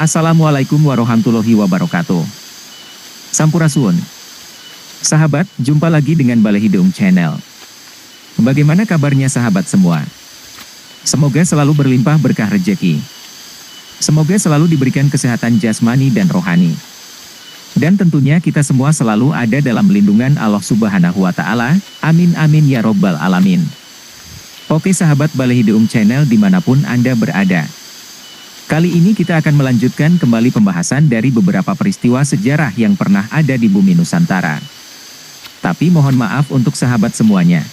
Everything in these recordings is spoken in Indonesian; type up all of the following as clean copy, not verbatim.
Assalamualaikum warahmatullahi wabarakatuh. Sampurasun. Sahabat, jumpa lagi dengan Balehidung Channel. Bagaimana kabarnya sahabat semua? Semoga selalu berlimpah berkah rejeki. Semoga selalu diberikan kesehatan jasmani dan rohani. Dan tentunya kita semua selalu ada dalam lindungan Allah Subhanahu wa Ta'ala. Amin amin ya robbal alamin. Oke sahabat Balehidung Channel dimanapun Anda berada. Kali ini kita akan melanjutkan kembali pembahasan dari beberapa peristiwa sejarah yang pernah ada di bumi Nusantara. Tapi mohon maaf untuk sahabat semuanya.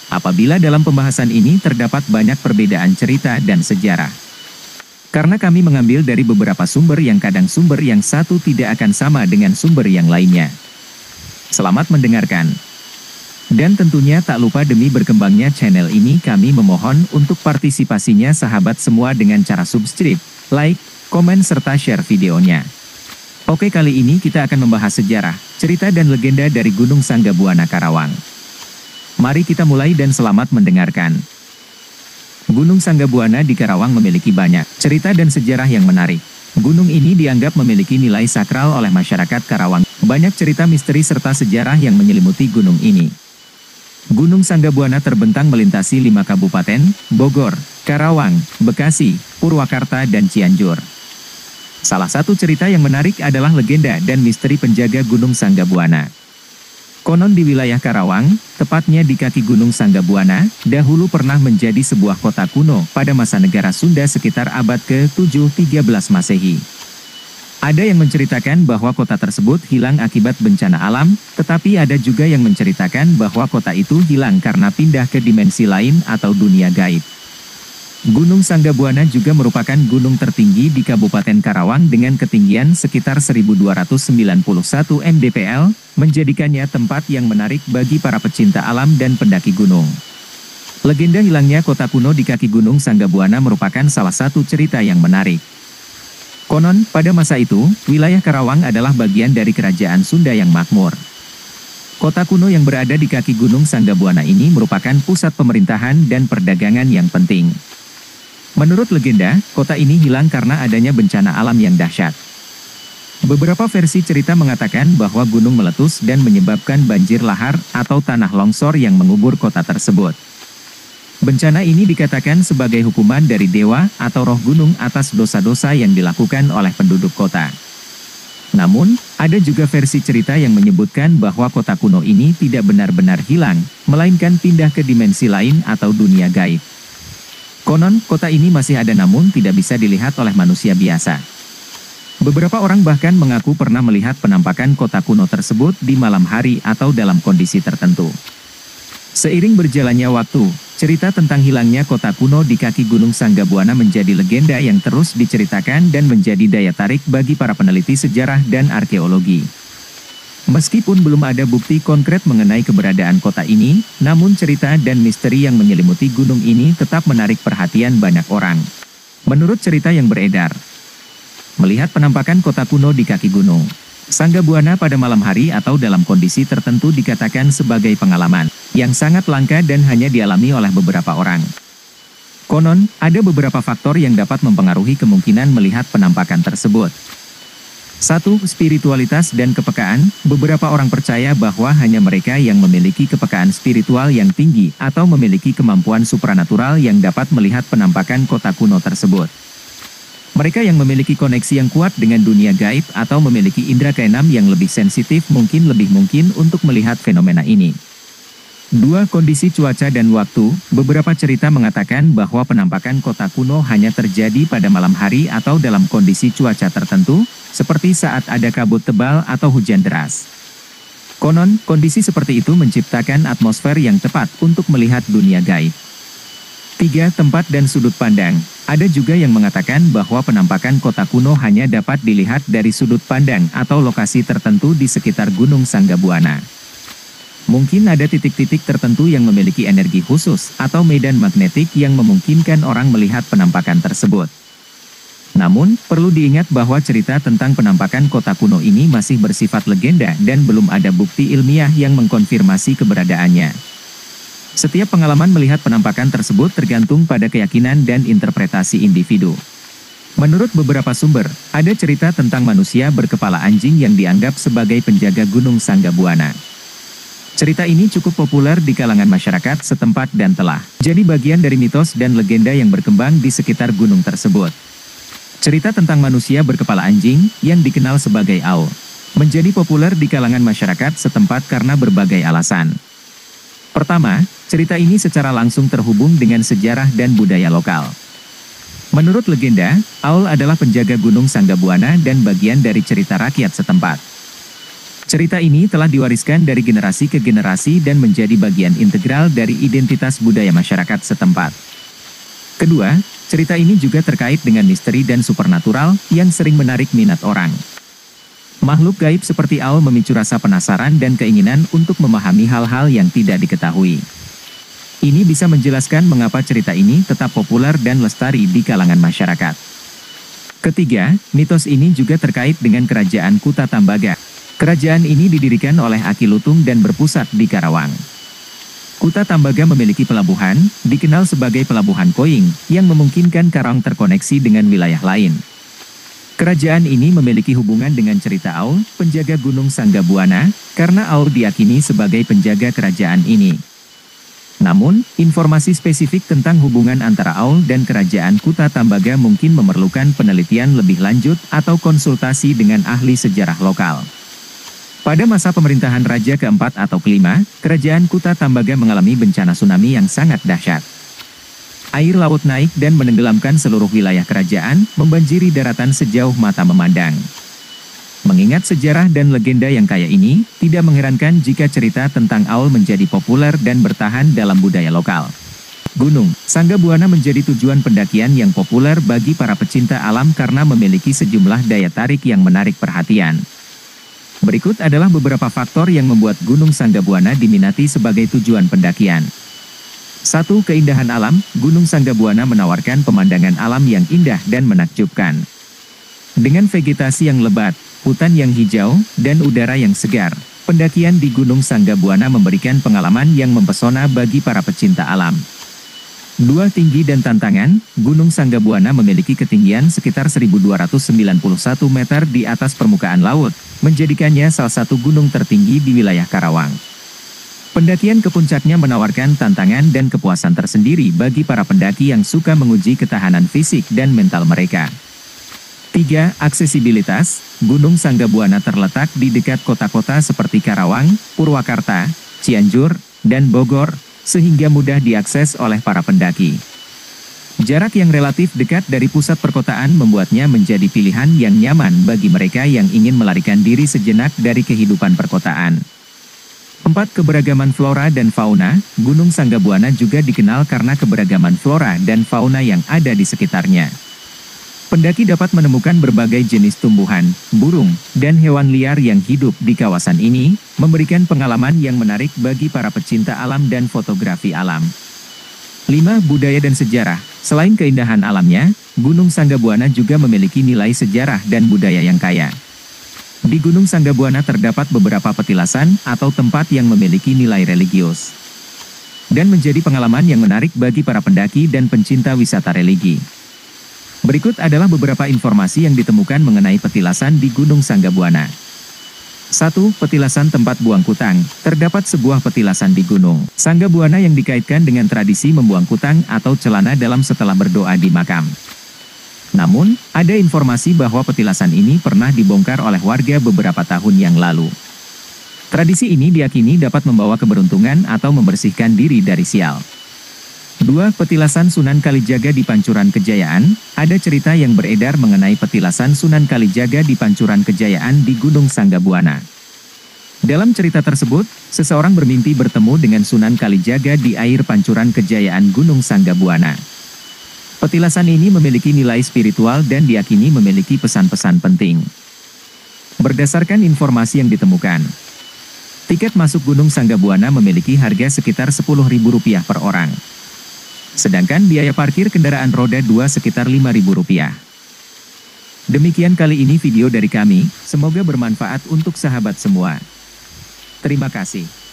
Apabila dalam pembahasan ini terdapat banyak perbedaan cerita dan sejarah. Karena kami mengambil dari beberapa sumber yang kadang sumber yang satu tidak akan sama dengan sumber yang lainnya. Selamat mendengarkan. Dan tentunya tak lupa demi berkembangnya channel ini kami memohon untuk partisipasinya sahabat semua dengan cara subscribe, like, komen serta share videonya. Oke, kali ini kita akan membahas sejarah, cerita dan legenda dari Gunung Sanggabuana Karawang. Mari kita mulai dan selamat mendengarkan. Gunung Sanggabuana di Karawang memiliki banyak cerita dan sejarah yang menarik. Gunung ini dianggap memiliki nilai sakral oleh masyarakat Karawang. Banyak cerita misteri serta sejarah yang menyelimuti gunung ini. Gunung Sanggabuana terbentang melintasi 5 kabupaten, Bogor, Karawang, Bekasi, Purwakarta dan Cianjur. Salah satu cerita yang menarik adalah legenda dan misteri penjaga Gunung Sanggabuana. Konon di wilayah Karawang, tepatnya di kaki Gunung Sanggabuana, dahulu pernah menjadi sebuah kota kuno pada masa negara Sunda sekitar abad ke-7 13 Masehi. Ada yang menceritakan bahwa kota tersebut hilang akibat bencana alam, tetapi ada juga yang menceritakan bahwa kota itu hilang karena pindah ke dimensi lain atau dunia gaib. Gunung Sanggabuana juga merupakan gunung tertinggi di Kabupaten Karawang dengan ketinggian sekitar 1291 mdpl, menjadikannya tempat yang menarik bagi para pecinta alam dan pendaki gunung. Legenda hilangnya kota kuno di kaki Gunung Sanggabuana merupakan salah satu cerita yang menarik. Konon, pada masa itu, wilayah Karawang adalah bagian dari kerajaan Sunda yang makmur. Kota kuno yang berada di kaki Gunung Sanggabuana ini merupakan pusat pemerintahan dan perdagangan yang penting. Menurut legenda, kota ini hilang karena adanya bencana alam yang dahsyat. Beberapa versi cerita mengatakan bahwa gunung meletus dan menyebabkan banjir lahar atau tanah longsor yang mengubur kota tersebut. Bencana ini dikatakan sebagai hukuman dari dewa atau roh gunung atas dosa-dosa yang dilakukan oleh penduduk kota. Namun, ada juga versi cerita yang menyebutkan bahwa kota kuno ini tidak benar-benar hilang, melainkan pindah ke dimensi lain atau dunia gaib. Konon, kota ini masih ada namun tidak bisa dilihat oleh manusia biasa. Beberapa orang bahkan mengaku pernah melihat penampakan kota kuno tersebut di malam hari atau dalam kondisi tertentu. Seiring berjalannya waktu, cerita tentang hilangnya kota kuno di kaki Gunung Sanggabuana menjadi legenda yang terus diceritakan dan menjadi daya tarik bagi para peneliti sejarah dan arkeologi. Meskipun belum ada bukti konkret mengenai keberadaan kota ini, namun cerita dan misteri yang menyelimuti gunung ini tetap menarik perhatian banyak orang. Menurut cerita yang beredar, melihat penampakan kota kuno di kaki Gunung Sanggabuana pada malam hari atau dalam kondisi tertentu dikatakan sebagai pengalaman yang sangat langka dan hanya dialami oleh beberapa orang. Konon, ada beberapa faktor yang dapat mempengaruhi kemungkinan melihat penampakan tersebut. 1. Spiritualitas dan kepekaan. Beberapa orang percaya bahwa hanya mereka yang memiliki kepekaan spiritual yang tinggi atau memiliki kemampuan supranatural yang dapat melihat penampakan kota kuno tersebut. Mereka yang memiliki koneksi yang kuat dengan dunia gaib atau memiliki indera keenam yang lebih sensitif lebih mungkin untuk melihat fenomena ini. 2. Kondisi cuaca dan waktu. Beberapa cerita mengatakan bahwa penampakan kota kuno hanya terjadi pada malam hari atau dalam kondisi cuaca tertentu, seperti saat ada kabut tebal atau hujan deras. Konon, kondisi seperti itu menciptakan atmosfer yang tepat untuk melihat dunia gaib. 3. Tempat dan sudut pandang. Ada juga yang mengatakan bahwa penampakan kota kuno hanya dapat dilihat dari sudut pandang atau lokasi tertentu di sekitar Gunung Sanggabuana. Mungkin ada titik-titik tertentu yang memiliki energi khusus atau medan magnetik yang memungkinkan orang melihat penampakan tersebut. Namun, perlu diingat bahwa cerita tentang penampakan kota kuno ini masih bersifat legenda dan belum ada bukti ilmiah yang mengkonfirmasi keberadaannya. Setiap pengalaman melihat penampakan tersebut tergantung pada keyakinan dan interpretasi individu. Menurut beberapa sumber, ada cerita tentang manusia berkepala anjing yang dianggap sebagai penjaga Gunung Sanggabuana. Cerita ini cukup populer di kalangan masyarakat setempat dan telah jadi bagian dari mitos dan legenda yang berkembang di sekitar gunung tersebut. Cerita tentang manusia berkepala anjing, yang dikenal sebagai Aul, menjadi populer di kalangan masyarakat setempat karena berbagai alasan. Pertama, cerita ini secara langsung terhubung dengan sejarah dan budaya lokal. Menurut legenda, Aul adalah penjaga Gunung Sanggabuana dan bagian dari cerita rakyat setempat. Cerita ini telah diwariskan dari generasi ke generasi dan menjadi bagian integral dari identitas budaya masyarakat setempat. Kedua, cerita ini juga terkait dengan misteri dan supernatural yang sering menarik minat orang. Makhluk gaib seperti Aul memicu rasa penasaran dan keinginan untuk memahami hal-hal yang tidak diketahui. Ini bisa menjelaskan mengapa cerita ini tetap populer dan lestari di kalangan masyarakat. Ketiga, mitos ini juga terkait dengan Kerajaan Kuta Tambaga. Kerajaan ini didirikan oleh Aki Lutung dan berpusat di Karawang. Kuta Tambaga memiliki pelabuhan, dikenal sebagai Pelabuhan Koing, yang memungkinkan Karawang terkoneksi dengan wilayah lain. Kerajaan ini memiliki hubungan dengan cerita Aul, penjaga Gunung Sanggabuana, karena Aul diyakini sebagai penjaga kerajaan ini. Namun, informasi spesifik tentang hubungan antara Aul dan Kerajaan Kuta Tambaga mungkin memerlukan penelitian lebih lanjut atau konsultasi dengan ahli sejarah lokal. Pada masa pemerintahan Raja keempat atau kelima, Kerajaan Kuta Tambaga mengalami bencana tsunami yang sangat dahsyat. Air laut naik dan menenggelamkan seluruh wilayah kerajaan, membanjiri daratan sejauh mata memandang. Mengingat sejarah dan legenda yang kaya ini, tidak mengherankan jika cerita tentang Aul menjadi populer dan bertahan dalam budaya lokal. Gunung Sanggabuana menjadi tujuan pendakian yang populer bagi para pecinta alam karena memiliki sejumlah daya tarik yang menarik perhatian. Berikut adalah beberapa faktor yang membuat Gunung Sanggabuana diminati sebagai tujuan pendakian. 1. Keindahan alam. Gunung Sanggabuana menawarkan pemandangan alam yang indah dan menakjubkan. Dengan vegetasi yang lebat, hutan yang hijau, dan udara yang segar, pendakian di Gunung Sanggabuana memberikan pengalaman yang mempesona bagi para pecinta alam. 2. Tinggi dan tantangan. Gunung Sanggabuana memiliki ketinggian sekitar 1291 meter di atas permukaan laut, menjadikannya salah satu gunung tertinggi di wilayah Karawang. Pendakian ke puncaknya menawarkan tantangan dan kepuasan tersendiri bagi para pendaki yang suka menguji ketahanan fisik dan mental mereka. 3. Aksesibilitas. Gunung Sanggabuana terletak di dekat kota-kota seperti Karawang, Purwakarta, Cianjur, dan Bogor, sehingga mudah diakses oleh para pendaki. Jarak yang relatif dekat dari pusat perkotaan membuatnya menjadi pilihan yang nyaman bagi mereka yang ingin melarikan diri sejenak dari kehidupan perkotaan. 4. Keberagaman flora dan fauna. Gunung Sanggabuana juga dikenal karena keberagaman flora dan fauna yang ada di sekitarnya. Pendaki dapat menemukan berbagai jenis tumbuhan, burung, dan hewan liar yang hidup di kawasan ini, memberikan pengalaman yang menarik bagi para pecinta alam dan fotografi alam. 5. Budaya dan sejarah. Selain keindahan alamnya, Gunung Sanggabuana juga memiliki nilai sejarah dan budaya yang kaya. Di Gunung Sanggabuana terdapat beberapa petilasan atau tempat yang memiliki nilai religius, dan menjadi pengalaman yang menarik bagi para pendaki dan pencinta wisata religi. Berikut adalah beberapa informasi yang ditemukan mengenai petilasan di Gunung Sanggabuana. 1. Petilasan tempat buang kutang. Terdapat sebuah petilasan di Gunung Sanggabuana yang dikaitkan dengan tradisi membuang kutang atau celana dalam setelah berdoa di makam. Namun, ada informasi bahwa petilasan ini pernah dibongkar oleh warga beberapa tahun yang lalu. Tradisi ini diyakini dapat membawa keberuntungan atau membersihkan diri dari sial. 2. Petilasan Sunan Kalijaga di Pancuran Kejayaan. Ada cerita yang beredar mengenai petilasan Sunan Kalijaga di Pancuran Kejayaan di Gunung Sanggabuana. Dalam cerita tersebut, seseorang bermimpi bertemu dengan Sunan Kalijaga di air Pancuran Kejayaan Gunung Sanggabuana. Petilasan ini memiliki nilai spiritual dan diyakini memiliki pesan-pesan penting. Berdasarkan informasi yang ditemukan, tiket masuk Gunung Sanggabuana memiliki harga sekitar Rp10.000 per orang. Sedangkan biaya parkir kendaraan roda 2 sekitar Rp5.000. Demikian kali ini video dari kami, semoga bermanfaat untuk sahabat semua. Terima kasih.